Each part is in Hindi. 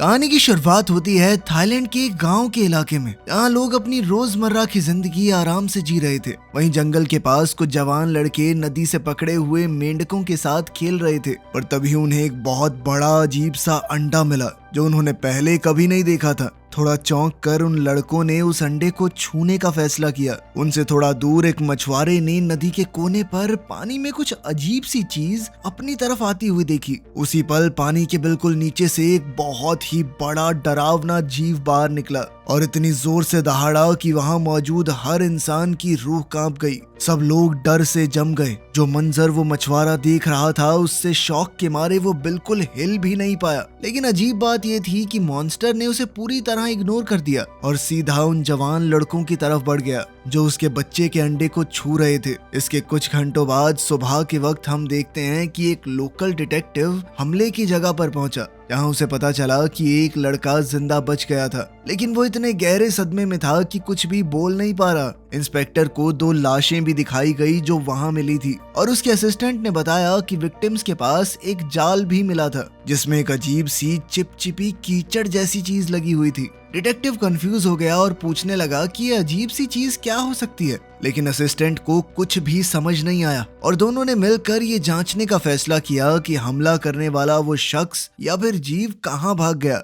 कहानी की शुरुआत होती है थाईलैंड के एक गांव के इलाके में। यहाँ लोग अपनी रोजमर्रा की जिंदगी आराम से जी रहे थे। वहीं जंगल के पास कुछ जवान लड़के नदी से पकड़े हुए मेंढकों के साथ खेल रहे थे और तभी उन्हें एक बहुत बड़ा अजीब सा अंडा मिला जो उन्होंने पहले कभी नहीं देखा था। थोड़ा चौंक कर उन लड़कों ने उस अंडे को छूने का फैसला किया। उनसे थोड़ा दूर एक मछुआरे ने नदी के कोने पर पानी में कुछ अजीब सी चीज अपनी तरफ आती हुई देखी। उसी पल पानी के बिल्कुल नीचे से एक बहुत ही बड़ा डरावना जीव बाहर निकला और इतनी जोर से दहाड़ा कि वहां मौजूद हर इंसान की रूह कांप गई। सब लोग डर से जम गए। जो मंजर वो मछुआरा देख रहा था उससे शौक के मारे वो बिल्कुल हिल भी नहीं पाया। लेकिन अजीब बात ये थी कि मॉन्स्टर ने उसे पूरी तरह इग्नोर कर दिया और सीधा उन जवान लड़कों की तरफ बढ़ गया जो उसके बच्चे के अंडे को छू रहे थे। इसके कुछ घंटों बाद सुबह के वक्त हम देखते हैं कि एक लोकल डिटेक्टिव हमले की जगह पर पहुंचा, जहां उसे पता चला कि एक लड़का जिंदा बच गया था, लेकिन वो इतने गहरे सदमे में था कि कुछ भी बोल नहीं पा रहा। इंस्पेक्टर को 2 लाशें भी दिखाई गई जो वहां मिली थी और उसके असिस्टेंट ने बताया कि विक्टिम्स के पास एक जाल भी मिला था जिसमें एक अजीब सी चिपचिपी कीचड़ जैसी चीज लगी हुई थी। डिटेक्टिव कंफ्यूज हो गया और पूछने लगा कि ये अजीब सी चीज क्या हो सकती है, लेकिन असिस्टेंट को कुछ भी समझ नहीं आया और दोनों ने मिलकर ये जांचने का फैसला किया कि हमला करने वाला वो शख्स या फिर जीव कहां भाग गया।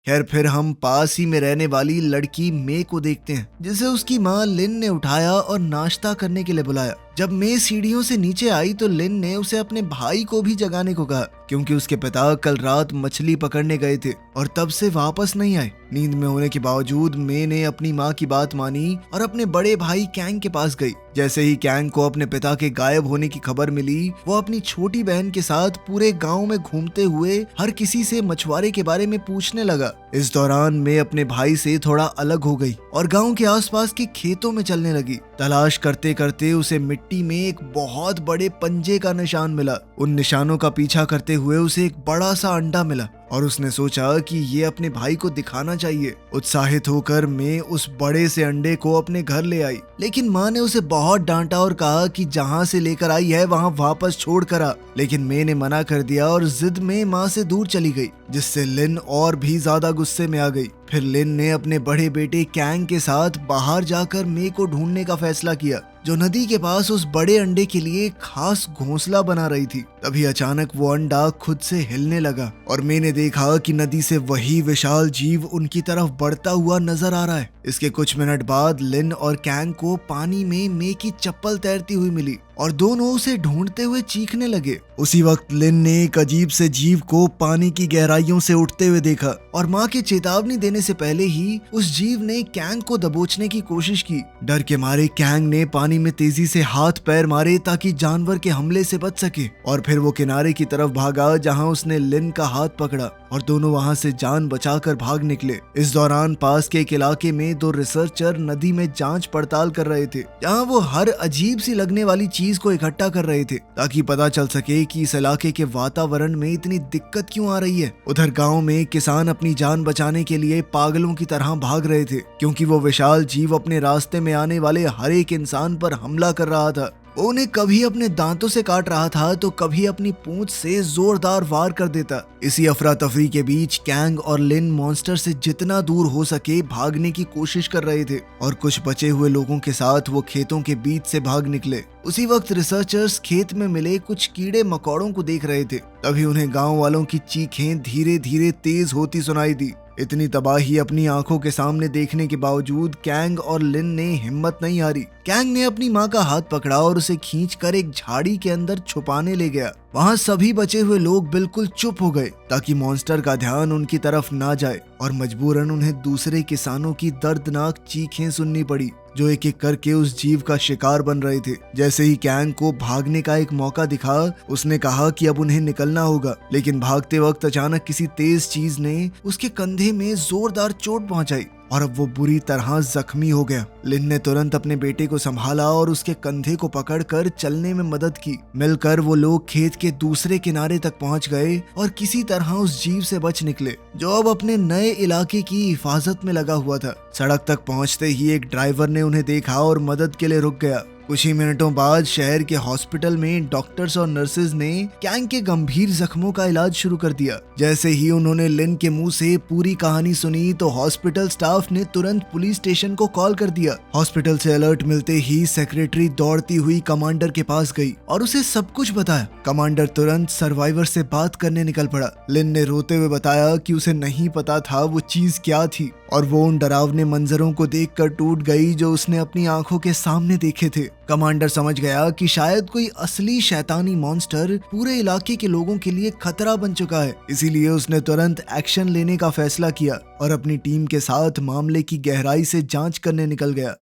खैर फिर हम पास ही में रहने वाली लड़की मे को देखते हैं जिसे उसकी माँ लिन ने उठाया और नाश्ता करने के लिए बुलाया। जब मे सीढ़ियों से नीचे आई तो लिन ने उसे अपने भाई को भी जगाने को कहा क्योंकि उसके पिता कल रात मछली पकड़ने गए थे और तब से वापस नहीं आए। नींद में होने के बावजूद मे ने अपनी माँ की बात मानी और अपने बड़े भाई कैंग के पास गई। जैसे ही कैंग को अपने पिता के गायब होने की खबर मिली वो अपनी छोटी बहन के साथ पूरे गांव में घूमते हुए हर किसी से मछुआरे के बारे में पूछने लगा। इस दौरान मे अपने भाई से थोड़ा अलग हो गई और गांव के आसपास के खेतों में चलने लगी। तलाश करते करते उसे मिट्टी में एक बहुत बड़े पंजे का निशान मिला। उन निशानों का पीछा करते हुए उसे एक बड़ा सा अंडा मिला और उसने सोचा कि ये अपने भाई को दिखाना चाहिए। उत्साहित होकर मैं उस बड़े से अंडे को अपने घर ले आई, लेकिन माँ ने उसे बहुत डांटा और कहा कि जहाँ से लेकर आई है वहाँ वापस छोड़ कर आ। लेकिन मैं ने मना कर दिया और जिद में माँ से दूर चली गई, जिससे लिन और भी ज्यादा गुस्से में आ गई। फिर लिन ने अपने बड़े बेटे कैंग के साथ बाहर जाकर मे को ढूंढने का फैसला किया जो नदी के पास उस बड़े अंडे के लिए खास घोंसला बना रही थी। तभी अचानक वो अंडा खुद से हिलने लगा और मैंने देखा कि नदी से वही विशाल जीव उनकी तरफ बढ़ता हुआ नजर आ रहा है। इसके कुछ मिनट बाद लिन और कैंग को पानी में मे की चप्पल तैरती हुई मिली और दोनों उसे ढूंढते हुए चीखने लगे। उसी वक्त लिन ने एक अजीब से जीव को पानी की गहराइयों से उठते हुए देखा और माँ की चेतावनी देने से पहले ही उस जीव ने कैंग को दबोचने की कोशिश की। डर के मारे कैंग ने पानी में तेजी से हाथ पैर मारे ताकि जानवर के हमले से बच सके और फिर वो किनारे की तरफ भागा जहाँ उसने लिन का हाथ पकड़ा और दोनों वहाँ से जान बचाकर भाग निकले। इस दौरान पास के एक इलाके में 2 रिसर्चर नदी में जांच पड़ताल कर रहे थे, जहाँ वो हर अजीब सी लगने वाली चीज को इकट्ठा कर रहे थे ताकि पता चल सके कि इस इलाके के वातावरण में इतनी दिक्कत क्यों आ रही है। उधर गांव में किसान अपनी जान बचाने के लिए पागलों की तरह भाग रहे थे क्योंकि वो विशाल जीव अपने रास्ते में आने वाले हर एक इंसान पर हमला कर रहा था। वो उन्हें कभी अपने दांतों से काट रहा था तो कभी अपनी पूंछ से जोरदार वार कर देता। इसी अफरा तफरी के बीच कैंग और लिन मॉन्स्टर से जितना दूर हो सके भागने की कोशिश कर रहे थे और कुछ बचे हुए लोगों के साथ वो खेतों के बीच से भाग निकले। उसी वक्त रिसर्चर्स खेत में मिले कुछ कीड़े मकोड़ों को देख रहे थे। तभी उन्हें गांव वालों की चीखें धीरे धीरे तेज होती सुनाई दी। इतनी तबाही अपनी आंखों के सामने देखने के बावजूद कैंग और लिन ने हिम्मत नहीं हारी। कैंग ने अपनी माँ का हाथ पकड़ा और उसे खींचकर एक झाड़ी के अंदर छुपाने ले गया। वहाँ सभी बचे हुए लोग बिल्कुल चुप हो गए ताकि मॉन्स्टर का ध्यान उनकी तरफ ना जाए और मजबूरन उन्हें दूसरे किसानों की दर्दनाक चीखें सुननी पड़ी जो एक एक करके उस जीव का शिकार बन रहे थे। जैसे ही कैंग को भागने का एक मौका दिखा उसने कहा कि अब उन्हें निकलना होगा, लेकिन भागते वक्त अचानक किसी तेज चीज ने उसके कंधे में जोरदार चोट पहुंचाई और अब वो बुरी तरह जख्मी हो गया। लिन ने तुरंत अपने बेटे को संभाला और उसके कंधे को पकड़कर चलने में मदद की। मिलकर वो लोग खेत के दूसरे किनारे तक पहुंच गए और किसी तरह उस जीव से बच निकले जो अब अपने नए इलाके की हिफाजत में लगा हुआ था। सड़क तक पहुंचते ही एक ड्राइवर ने उन्हें देखा और मदद के लिए रुक गया। कुछ ही मिनटों बाद शहर के हॉस्पिटल में डॉक्टर्स और नर्सेज ने कैंग के गंभीर जख्मों का इलाज शुरू कर दिया। जैसे ही उन्होंने लिन के मुंह से पूरी कहानी सुनी तो हॉस्पिटल स्टाफ ने तुरंत पुलिस स्टेशन को कॉल कर दिया। हॉस्पिटल से अलर्ट मिलते ही सेक्रेटरी दौड़ती हुई कमांडर के पास गई और उसे सब कुछ बताया। कमांडर तुरंत सर्वाइवर से बात करने निकल पड़ा। लिन ने रोते हुए बताया कि उसे नहीं पता था वो चीज क्या थी और वो उन डरावने मंजरों को देखकर टूट गई जो उसने अपनी आंखों के सामने देखे थे। कमांडर समझ गया कि शायद कोई असली शैतानी मॉन्स्टर पूरे इलाके के लोगों के लिए खतरा बन चुका है। इसीलिए उसने तुरंत एक्शन लेने का फैसला किया और अपनी टीम के साथ मामले की गहराई से जांच करने निकल गया।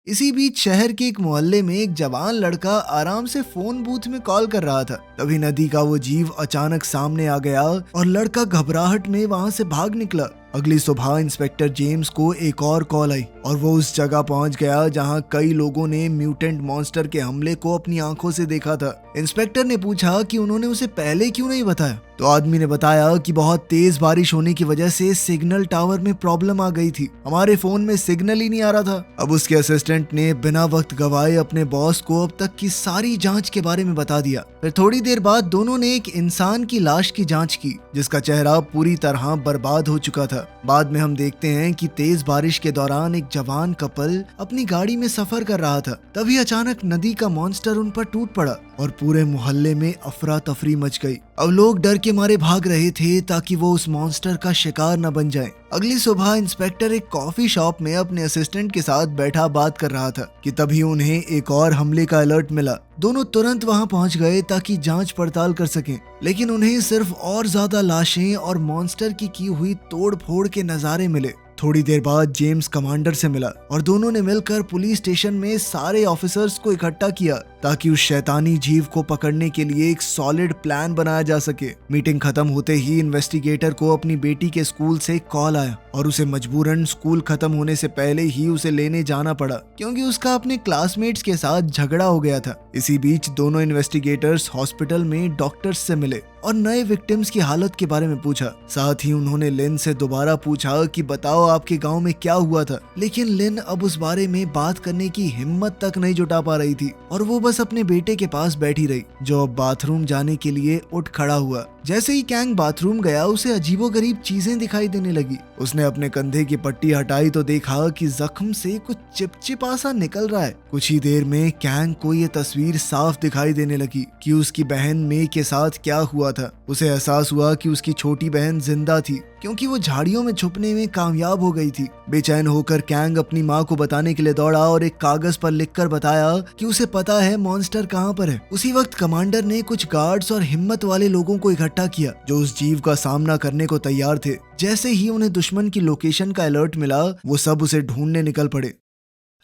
इसी बीच शहर के एक मोहल्ले में एक जवान लड़का आराम से फोन बूथ में कॉल कर रहा था। तभी नदी का वो जीव अचानक सामने आ गया और लड़का घबराहट में वहां से भाग निकला। अगली सुबह इंस्पेक्टर जेम्स को एक और कॉल आई और वो उस जगह पहुंच गया जहां कई लोगों ने म्यूटेंट मॉन्स्टर के हमले को अपनी आंखों से देखा था। इंस्पेक्टर ने पूछा कि उन्होंने उसे पहले क्यों नहीं बताया, तो आदमी ने बताया कि बहुत तेज बारिश होने की वजह से सिग्नल टावर में प्रॉब्लम आ गई थी, हमारे फोन में सिग्नल ही नहीं आ रहा था। अब उसके असिस्टेंट ने बिना वक्त गवाए अपने बॉस को अब तक की सारी जांच के बारे में बता दिया। फिर थोड़ी देर बाद दोनों ने एक इंसान की लाश की जांच की जिसका चेहरा पूरी तरह बर्बाद हो चुका था। बाद में हम देखते हैं कि तेज बारिश के दौरान एक जवान कपल अपनी गाड़ी में सफर कर रहा था। तभी अचानक नदी का मॉन्स्टर उन पर टूट पड़ा और पूरे मोहल्ले में अफरा तफरी मच गई। अब लोग डर के मारे भाग रहे थे ताकि वो उस मॉन्स्टर का शिकार न बन जाएं। अगली सुबह इंस्पेक्टर एक कॉफी शॉप में अपने असिस्टेंट के साथ बैठा बात कर रहा था कि तभी उन्हें एक और हमले का अलर्ट मिला। दोनों तुरंत वहां पहुंच गए ताकि जांच पड़ताल कर सकें, लेकिन उन्हें सिर्फ और ज्यादा लाशें और मॉन्स्टर की हुई तोड़ फोड़ के नजारे मिले। थोड़ी देर बाद जेम्स कमांडर से मिला और दोनों ने मिलकर पुलिस स्टेशन में सारे ऑफिसर्स को इकट्ठा किया ताकि उस शैतानी जीव को पकड़ने के लिए एक सॉलिड प्लान बनाया जा सके। मीटिंग खत्म होते ही इन्वेस्टिगेटर को अपनी बेटी के स्कूल से कॉल आया और उसे मजबूरन स्कूल खत्म होने से पहले ही उसे लेने जाना पड़ा क्योंकि उसका अपने क्लासमेट्स के साथ झगड़ा हो गया था। इसी बीच दोनों इन्वेस्टिगेटर्स हॉस्पिटल में डॉक्टर्स से मिले और नए विक्टिम्स की हालत के बारे में पूछा। साथ ही उन्होंने लिन से दोबारा पूछा कि बताओ आपके गांव में क्या हुआ था, लेकिन लिन अब उस बारे में बात करने की हिम्मत तक नहीं जुटा पा रही थी और वो बस अपने बेटे के पास बैठी रही जो अब बाथरूम जाने के लिए उठ खड़ा हुआ। जैसे ही कैंग बाथरूम गया उसे अजीबोगरीब चीजें दिखाई देने लगी। उसने अपने कंधे की पट्टी हटाई तो देखा कि जख्म से कुछ चिपचिपा सा निकल रहा है। कुछ ही देर में कैंग को ये तस्वीर साफ दिखाई देने लगी कि उसकी बहन मे के साथ क्या हुआ था। उसे एहसास हुआ कि उसकी छोटी बहन जिंदा थी क्योंकि वो झाड़ियों में छुपने में कामयाब हो गई थी। बेचैन होकर कैंग अपनी माँ को बताने के लिए दौड़ा और एक कागज पर लिखकर बताया कि उसे पता है मॉन्स्टर कहाँ पर है। उसी वक्त कमांडर ने कुछ गार्ड्स और हिम्मत वाले लोगों को इकट्ठा किया जो उस जीव का सामना करने को तैयार थे। जैसे ही उन्हें दुश्मन की लोकेशन का अलर्ट मिला वो सब उसे ढूंढने निकल पड़े।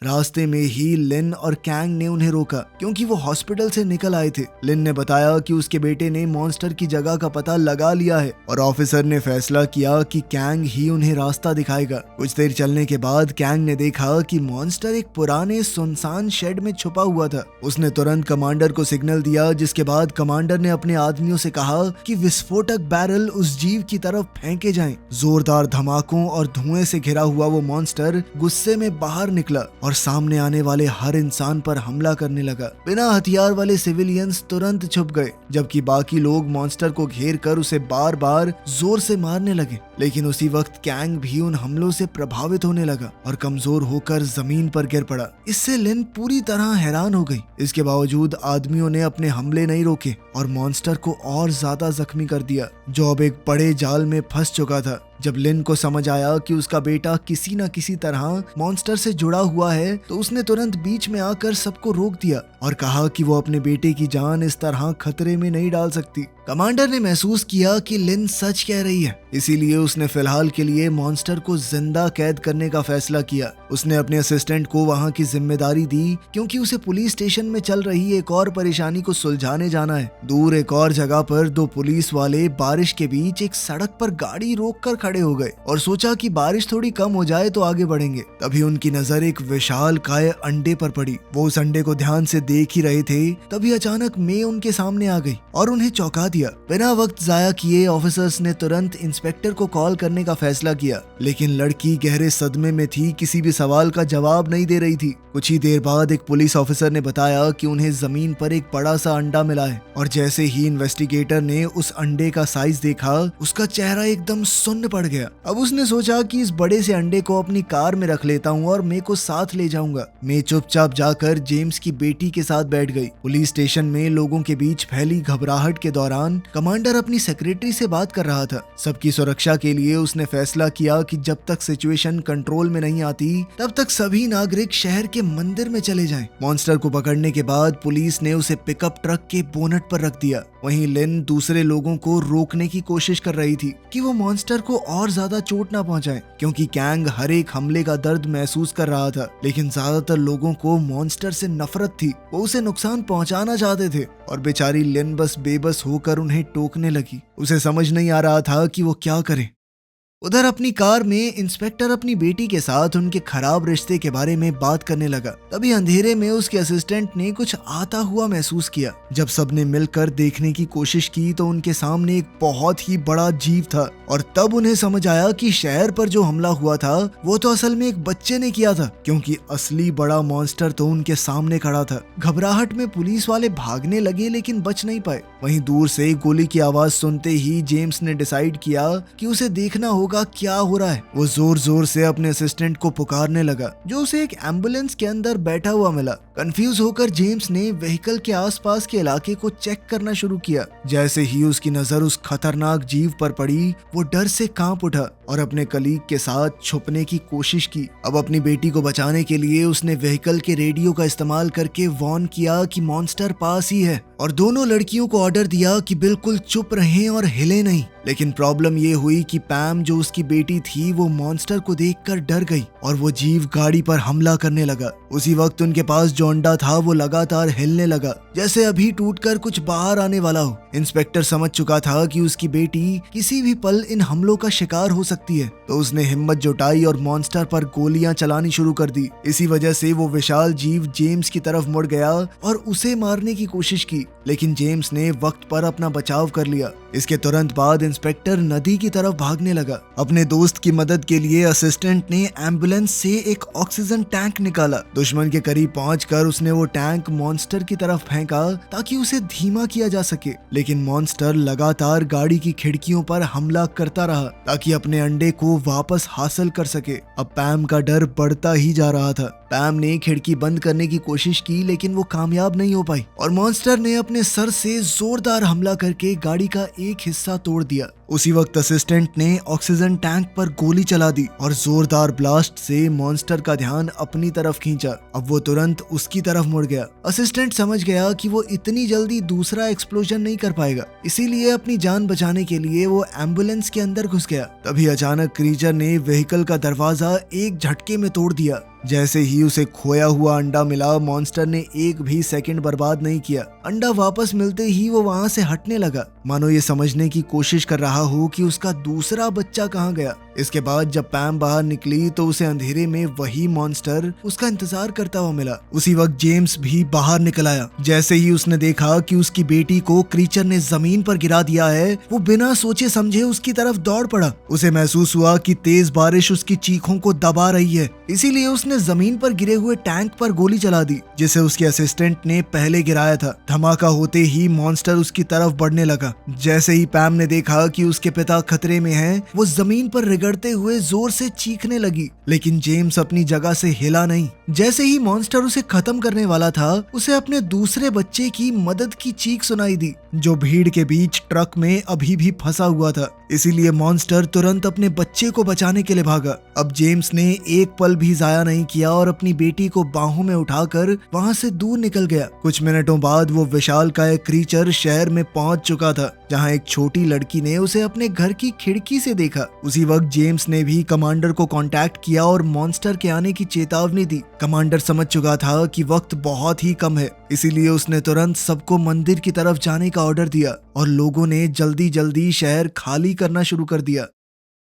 रास्ते में ही लिन और कैंग ने उन्हें रोका क्योंकि वो हॉस्पिटल से निकल आए थे। लिन ने बताया कि उसके बेटे ने मॉन्स्टर की जगह का पता लगा लिया है और ऑफिसर ने फैसला किया कि कैंग ही उन्हें रास्ता दिखाएगा। कुछ देर चलने के बाद कैंग ने देखा कि मॉन्स्टर एक पुराने सुनसान शेड में छुपा हुआ था। उसने तुरंत कमांडर को सिग्नल दिया जिसके बाद कमांडर ने अपने आदमियों से कहा कि विस्फोटक बैरल उस जीव की तरफ फेंके जाएं। जोरदार धमाकों और धुएं से घिरा हुआ वो मॉन्स्टर गुस्से में बाहर निकला और सामने आने वाले हर इंसान पर हमला करने लगा। बिना हथियार वाले सिविलियंस तुरंत छुप गए जबकि बाकी लोग मॉन्स्टर को घेर कर उसे बार बार जोर से मारने लगे। लेकिन उसी वक्त कैंग भी उन हमलों से प्रभावित होने लगा और कमजोर होकर जमीन पर गिर पड़ा। इससे लिन पूरी तरह हैरान हो गई। इसके बावजूद आदमियों ने अपने हमले नहीं रोके और मॉन्स्टर को और ज्यादा जख्मी कर दिया जो अब एक बड़े जाल में फंस चुका था। जब लिन को समझ आया कि उसका बेटा किसी न किसी तरह मॉन्स्टर से जुड़ा हुआ है तो उसने तुरंत बीच में आकर सबको रोक दिया और कहा कि वो अपने बेटे की जान इस तरह खतरे में नहीं डाल सकती। कमांडर ने महसूस किया कि लिन सच कह रही है, इसीलिए उसने फिलहाल के लिए मॉन्स्टर को जिंदा कैद करने का फैसला किया। उसने अपने असिस्टेंट को वहां की जिम्मेदारी दी क्योंकि उसे पुलिस स्टेशन में चल रही एक और परेशानी को सुलझाने जाना है। दूर एक और जगह पर दो पुलिस वाले बारिश के बीच एक सड़क पर गाड़ी रोक कर खड़े हो गए और सोचा कि बारिश थोड़ी कम हो जाए तो आगे बढ़ेंगे। तभी उनकी नजर एक विशाल काय अंडे पर पड़ी। वो उस अंडे को ध्यान से देख ही रहे थे, तभी अचानक मे उनके सामने आ गई और उन्हें चौंका दिया। बिना वक्त जाया किए ऑफिसर्स ने तुरंत इंस्पेक्टर को कॉल करने का फैसला किया, लेकिन लड़की गहरे सदमे में थी, किसी भी सवाल का जवाब नहीं दे रही थी। कुछ ही देर बाद एक पुलिस ऑफिसर ने बताया कि उन्हें जमीन पर एक बड़ा सा अंडा मिला है, और जैसे ही इन्वेस्टिगेटर ने उस अंडे का साइज देखा, उसका चेहरा एकदम सुन्न पड़ गया। अब उसने सोचा कि इस बड़े से अंडे को अपनी कार में रख लेता हूँ और मे को साथ ले जाऊंगा। मे चुपचाप जाकर जेम्स की बेटी के साथ बैठ गई। पुलिस स्टेशन में लोगों के बीच फैली घबराहट के दौरान कमांडर अपनी सेक्रेटरी से बात कर रहा था। सबकी सुरक्षा के लिए उसने फैसला किया कि जब तक सिचुएशन कंट्रोल में नहीं आती, तब तक सभी नागरिक शहर के मंदिर में चले जाएं। मॉन्स्टर को पकड़ने के बाद पुलिस ने उसे पिकअप ट्रक के बोनट पर रख दिया। वहीं लिन दूसरे लोगों को रोकने की कोशिश कर रही थी कि वो मॉन्स्टर को और ज्यादा चोट ना पहुंचाए, क्योंकि कैंग हर एक हमले का दर्द महसूस कर रहा था। लेकिन ज्यादातर लोगों को मॉन्स्टर से नफरत थी, वो उसे नुकसान पहुंचाना चाहते थे, और बेचारी लिन बस बेबस होकर उन्हें टोकने लगी। उसे समझ नहीं आ रहा था कि वो क्या करे। उधर अपनी कार में इंस्पेक्टर अपनी बेटी के साथ उनके खराब रिश्ते के बारे में बात करने लगा। तभी अंधेरे में उसके असिस्टेंट ने कुछ आता हुआ महसूस किया। जब सबने मिलकर देखने की कोशिश की तो उनके सामने एक बहुत ही बड़ा जीव था, और तब उन्हें समझ आया कि शहर पर जो हमला हुआ था वो तो असल में एक बच्चे ने किया था, क्योंकि असली बड़ा मॉन्स्टर तो उनके सामने खड़ा था। घबराहट में पुलिस वाले भागने लगे, लेकिन बच नहीं पाए। वहीं दूर से गोली की आवाज सुनते ही जेम्स ने डिसाइड किया कि उसे देखना होगा क्या हो रहा है। वो जोर जोर से अपने असिस्टेंट को पुकारने लगा, जो उसे एक एम्बुलेंस के अंदर बैठा हुआ मिला। कंफ्यूज होकर जेम्स ने व्हीकल के आसपास के इलाके को चेक करना शुरू किया। जैसे ही उसकी नजर उस खतरनाक जीव पर पड़ी, वो डर से कांप उठा और अपने कलीग के साथ छुपने की कोशिश की। अब अपनी बेटी को बचाने के लिए उसने व्हीकल के रेडियो का इस्तेमाल करके वार्न किया कि मॉन्स्टर पास ही है, और दोनों लड़कियों को ऑर्डर दिया कि बिल्कुल चुप रहें और हिले नहीं। लेकिन प्रॉब्लम ये हुई कि पैम, जो उसकी बेटी थी, वो मॉन्स्टर को देखकर डर गई और वो जीव गाड़ी पर हमला करने लगा। उसी वक्त उनके पास जो अंडा था वो लगातार हिलने लगा, जैसे अभी टूटकर कुछ बाहर आने वाला हो। इंस्पेक्टर समझ चुका था कि उसकी बेटी किसी भी पल इन हमलों का शिकार हो सकती है, तो उसने हिम्मत जुटाई और मॉन्स्टर पर गोलियां चलानी शुरू कर दी। इसी वजह से वो विशाल जीव जेम्स की तरफ मुड़ गया और उसे मारने की कोशिश की, लेकिन जेम्स ने वक्त पर अपना बचाव कर लिया। इसके तुरंत बाद इंस्पेक्टर नदी की तरफ भागने लगा। अपने दोस्त की मदद के लिए असिस्टेंट ने एम्बुलेंस से एक ऑक्सीजन टैंक निकाला। दुश्मन के करीब पहुंचकर उसने वो टैंक मॉन्स्टर की तरफ फेंका ताकि उसे धीमा किया जा सके, लेकिन मॉन्स्टर लगातार गाड़ी की खिड़कियों पर हमला करता रहा ताकि अपने अंडे को वापस हासिल कर सके। अब पैम का डर बढ़ता ही जा रहा था। पैम ने खिड़की बंद करने की कोशिश की, लेकिन वो कामयाब नहीं हो पाई और मॉन्स्टर ने अपने सर से जोरदार हमला करके गाड़ी का एक हिस्सा तोड़ दिया। उसी वक्त असिस्टेंट ने ऑक्सीजन टैंक पर गोली चला दी और जोरदार ब्लास्ट से मॉन्स्टर का ध्यान अपनी तरफ खींचा। अब वो तुरंत उसकी तरफ मुड़ गया। असिस्टेंट समझ गया कि वो इतनी जल्दी दूसरा एक्सप्लोजन नहीं कर पाएगा, इसीलिए अपनी जान बचाने के लिए वो एम्बुलेंस के अंदर घुस गया। तभी अचानक क्रीचर ने व्हीकल का दरवाजा एक झटके में तोड़ दिया। जैसे ही उसे खोया हुआ अंडा मिला, मॉन्स्टर ने एक भी सेकंड बर्बाद नहीं किया। अंडा वापस मिलते ही वो वहां से हटने लगा, मानो ये समझने की कोशिश कर रहा हो कि उसका दूसरा बच्चा कहाँ गया। इसके बाद जब पैम बाहर निकली तो उसे अंधेरे में वही मॉन्स्टर उसका इंतजार करता हुआ मिला। उसी वक्त जेम्स भी बाहर निकल आया। जैसे ही उसने देखा कि उसकी बेटी को क्रीचर ने जमीन पर गिरा दिया है, वो बिना सोचे समझे उसकी तरफ दौड़ पड़ा। उसे महसूस हुआ कि तेज बारिश उसकी चीखों को दबा रही है, इसीलिए उसने जमीन पर गिरे हुए टैंक पर गोली चला दी, जिसे उसके असिस्टेंट ने पहले गिराया था। धमाका होते ही मॉन्स्टर उसकी तरफ बढ़ने लगा। जैसे ही पैम ने देखा कि उसके पिता खतरे में हैं, वो जमीन पर रगड़ते हुए जोर से चीखने लगी, लेकिन जेम्स अपनी जगह से हिला नहीं। जैसे ही मॉन्स्टर उसे खत्म करने वाला था, उसे अपने दूसरे बच्चे की मदद की चीख सुनाई दी, जो भीड़ के बीच ट्रक में अभी भी फंसा हुआ था। इसीलिए मॉन्स्टर तुरंत अपने बच्चे को बचाने के लिए भागा। अब जेम्स ने एक पल भी जाया नहीं किया और अपनी बेटी को बाहों में उठाकर वहां से दूर निकल गया। कुछ मिनटों बाद वो विशालकाय क्रीचर शहर में पहुंच चुका था, जहां एक छोटी लड़की ने उसे अपने घर की खिड़की से देखा। उसी वक्त जेम्स ने भी कमांडर को कांटेक्ट किया और मॉन्स्टर के आने की चेतावनी दी। कमांडर समझ चुका था कि वक्त बहुत ही कम है, इसीलिए उसने तुरंत सबको मंदिर की तरफ जाने का ऑर्डर दिया और लोगों ने जल्दी जल्दी शहर खाली करना शुरू कर दिया।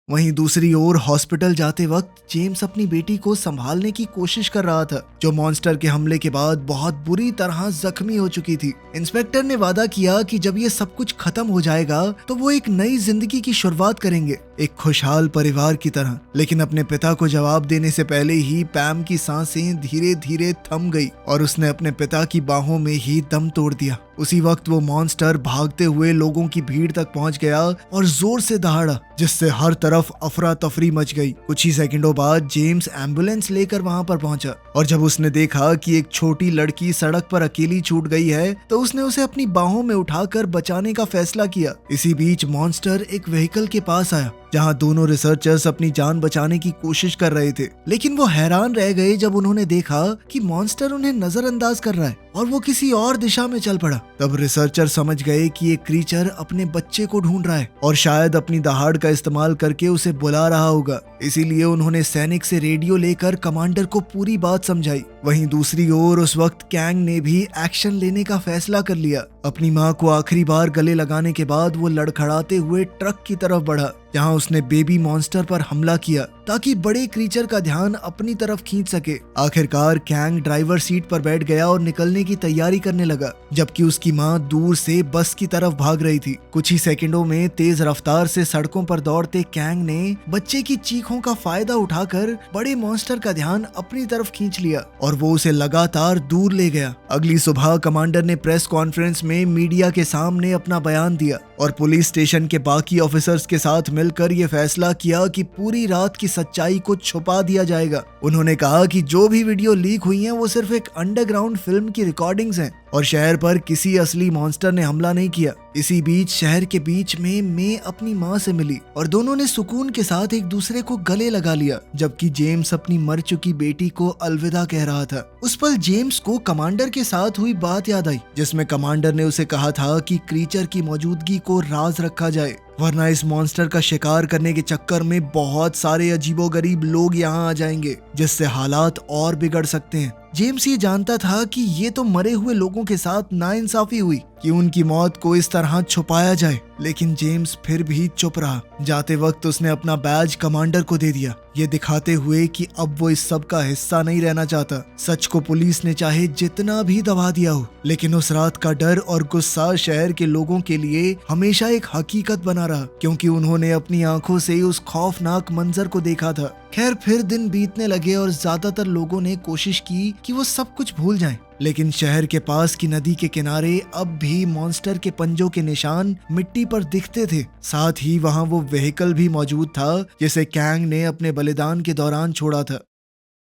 वहीं दूसरी ओर हॉस्पिटल जाते वक्त जेम्स अपनी बेटी को संभालने की कोशिश कर रहा था, जो मॉन्स्टर के हमले के बाद बहुत बुरी तरह जख्मी हो चुकी थी। इंस्पेक्टर ने वादा किया कि जब ये सब कुछ खत्म हो जाएगा तो वो एक नई जिंदगी की शुरुआत करेंगे, एक खुशहाल परिवार की तरह। लेकिन अपने पिता को जवाब देने से पहले ही पैम की सांसें धीरे धीरे थम गई और उसने अपने पिता की बाहों में ही दम तोड़ दिया। उसी वक्त वो मॉन्स्टर भागते हुए लोगों की भीड़ तक पहुंच गया और जोर से दहाड़ा, जिससे हर तरफ अफरा तफरी मच गई। कुछ ही सेकंडों बाद जेम्स एम्बुलेंस लेकर वहां पर पहुंचा और जब उसने देखा कि एक छोटी लड़की सड़क पर अकेली छूट गई है तो उसने उसे अपनी बाहों में उठाकर बचाने का फैसला किया। इसी बीच मॉन्स्टर एक व्हीकल के पास आया जहां दोनों रिसर्चर्स अपनी जान बचाने की कोशिश कर रहे थे, लेकिन वो हैरान रह गए जब उन्होंने देखा कि मॉन्स्टर उन्हें नजरअंदाज कर रहा है और वो किसी और दिशा में चल पड़ा। तब रिसर्चर समझ गए कि ये क्रीचर अपने बच्चे को ढूंढ रहा है और शायद अपनी दहाड़ का इस्तेमाल करके उसे बुला रहा होगा। इसीलिए उन्होंने सैनिक से रेडियो लेकर कमांडर को पूरी बात समझाई। वहीं दूसरी ओर उस वक्त कैंग ने भी एक्शन लेने का फैसला कर लिया। अपनी मां को आखिरी बार गले लगाने के बाद वो लड़खड़ाते हुए ट्रक की तरफ बढ़ा, जहां उसने बेबी मॉन्स्टर पर हमला किया ताकि बड़े क्रीचर का ध्यान अपनी तरफ खींच सके। आखिरकार कैंग ड्राइवर सीट पर बैठ गया और निकलने की तैयारी करने लगा, जबकि उसकी मां दूर से बस की तरफ भाग रही थी। कुछ ही सेकंडों में तेज रफ्तार से सड़कों पर दौड़ते कैंग ने बच्चे की चीखों का फायदा उठाकर बड़े मॉन्स्टर का ध्यान अपनी तरफ खींच लिया और वो उसे लगातार दूर ले गया। अगली सुबह कमांडर ने प्रेस कॉन्फ्रेंस में मीडिया के सामने अपना बयान दिया और पुलिस स्टेशन के बाकी ऑफिसर्स के साथ मिलकर ये फैसला किया कि पूरी रात की सच्चाई को छुपा दिया जाएगा। उन्होंने कहा कि जो भी वीडियो लीक हुई हैं वो सिर्फ एक अंडरग्राउंड फिल्म की रिकॉर्डिंग्स हैं और शहर पर किसी असली मॉन्स्टर ने हमला नहीं किया। इसी बीच शहर के बीच में मे अपनी मां से मिली और दोनों ने सुकून के साथ एक दूसरे को गले लगा लिया, जबकि जेम्स अपनी मर चुकी बेटी को अलविदा कह रहा था। उस पल जेम्स को कमांडर के साथ हुई बात याद आई, जिसमें कमांडर ने उसे कहा था कि क्रीचर की मौजूदगी को राज रखा जाए, वरना इस मॉन्स्टर का शिकार करने के चक्कर में बहुत सारे अजीबोगरीब लोग यहाँ आ जाएंगे, जिससे हालात और बिगड़ सकते हैं। जेम्स ये जानता था कि ये तो मरे हुए लोगों के साथ नाइंसाफी हुई कि उनकी मौत को इस तरह छुपाया जाए, लेकिन जेम्स फिर भी चुप रहा। जाते वक्त उसने अपना बैज कमांडर को दे दिया, ये दिखाते हुए कि अब वो इस सब का हिस्सा नहीं रहना चाहता। सच को पुलिस ने चाहे जितना भी दबा दिया हो, लेकिन उस रात का डर और गुस्सा शहर के लोगों के लिए हमेशा एक हकीकत बना रहा, क्योंकि उन्होंने अपनी आंखों से उस खौफनाक मंजर को देखा था। खैर फिर दिन बीतने लगे और ज्यादातर लोगों ने कोशिश की कि वो सब कुछ भूल जाएं, लेकिन शहर के पास की नदी के किनारे अब भी मॉन्स्टर के पंजों के निशान मिट्टी पर दिखते थे। साथ ही वहां वो व्हीकल भी मौजूद था जिसे कैंग ने अपने बलिदान के दौरान छोड़ा था।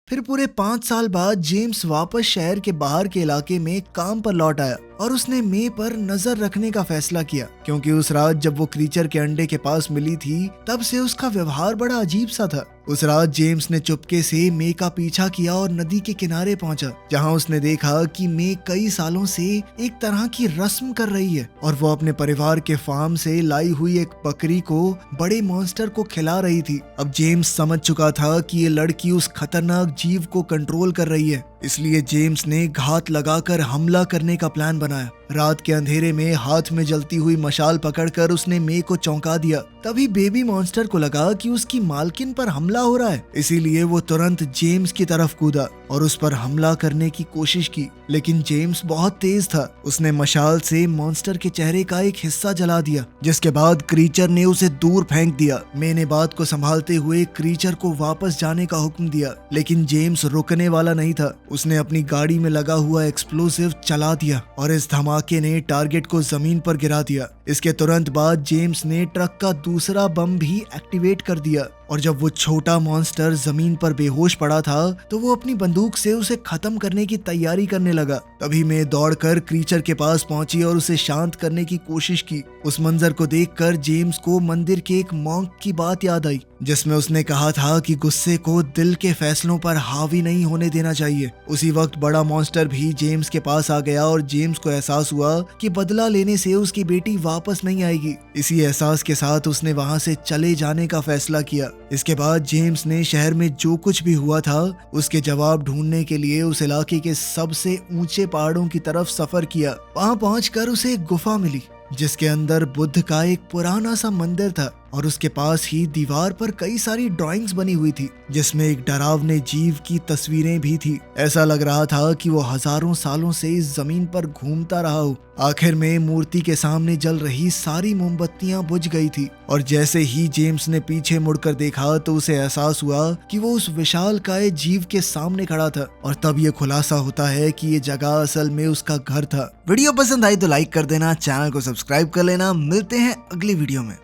फिर पूरे 5 साल बाद जेम्स वापस शहर के बाहर के इलाके में काम पर लौट आया और उसने मे पर नजर रखने का फैसला किया, क्योंकि उस रात जब वो क्रीचर के अंडे के पास मिली थी तब से उसका व्यवहार बड़ा अजीब सा था। उस रात जेम्स ने चुपके से मे का पीछा किया और नदी के किनारे पहुंचा, जहां उसने देखा कि मे कई सालों से एक तरह की रस्म कर रही है और वो अपने परिवार के फार्म से लाई हुई एक बकरी को बड़े मॉन्स्टर को खिला रही थी। अब जेम्स समझ चुका था कि ये लड़की उस खतरनाक जीव को कंट्रोल कर रही है, इसलिए जेम्स ने घात लगाकर हमला करने का प्लान बनाया। रात के अंधेरे में हाथ में जलती हुई मशाल पकड़कर उसने मे को चौंका दिया। तभी बेबी मॉन्स्टर को लगा कि उसकी मालकिन पर हमला हो रहा है, इसीलिए वो तुरंत जेम्स की तरफ कूदा और उस पर हमला करने की कोशिश की, लेकिन जेम्स बहुत तेज था। उसने मशाल से मॉन्स्टर के चेहरे का एक हिस्सा जला दिया, जिसके बाद क्रीचर ने उसे दूर फेंक दिया। मे ने बात को संभालते हुए क्रीचर को वापस जाने का हुक्म दिया, लेकिन जेम्स रुकने वाला नहीं था। उसने अपनी गाड़ी में लगा हुआ एक्सप्लोसिव चला दिया और इस धमाके ने टारगेट को जमीन पर गिरा दिया। इसके तुरंत बाद जेम्स ने ट्रक का दूसरा बम भी एक्टिवेट कर दिया और जब वो छोटा मॉन्स्टर जमीन पर बेहोश पड़ा था तो वो अपनी बंदूक से उसे खत्म करने की तैयारी करने लगा। तभी मैं दौड़कर क्रीचर के पास पहुंची और उसे शांत करने की कोशिश की। उस मंजर को देखकर जेम्स को मंदिर के एक मॉन्क की बात याद आई, जिसमें उसने कहा था कि गुस्से को दिल के फैसलों पर हावी नहीं होने देना चाहिए। उसी वक्त बड़ा मॉन्स्टर भी जेम्स के पास आ गया और जेम्स को एहसास हुआ कि बदला लेने से उसकी बेटी वापस नहीं आएगी। इसी एहसास के साथ उसने वहां से चले जाने का फैसला किया। इसके बाद जेम्स ने शहर में जो कुछ भी हुआ था उसके जवाब ढूंढने के लिए उस इलाके के सबसे ऊंचे पहाड़ों की तरफ सफर किया। वहां पहुंचकर उसे एक गुफा मिली जिसके अंदर बुद्ध का एक पुराना सा मंदिर था और उसके पास ही दीवार पर कई सारी ड्राइंग्स बनी हुई थी जिसमें एक डरावने जीव की तस्वीरें भी थी। ऐसा लग रहा था कि वो हजारों सालों से इस जमीन पर घूमता रहा हो। आखिर में मूर्ति के सामने जल रही सारी मोमबत्तियां बुझ गई थी और जैसे ही जेम्स ने पीछे मुड़कर देखा तो उसे एहसास हुआ कि वो उस विशालकाय जीव के सामने खड़ा था। और तब ये खुलासा होता है कि ये जगह असल में उसका घर था। वीडियो पसंद आई तो लाइक कर देना, चैनल को सब्सक्राइब कर लेना। मिलते हैं अगली वीडियो में।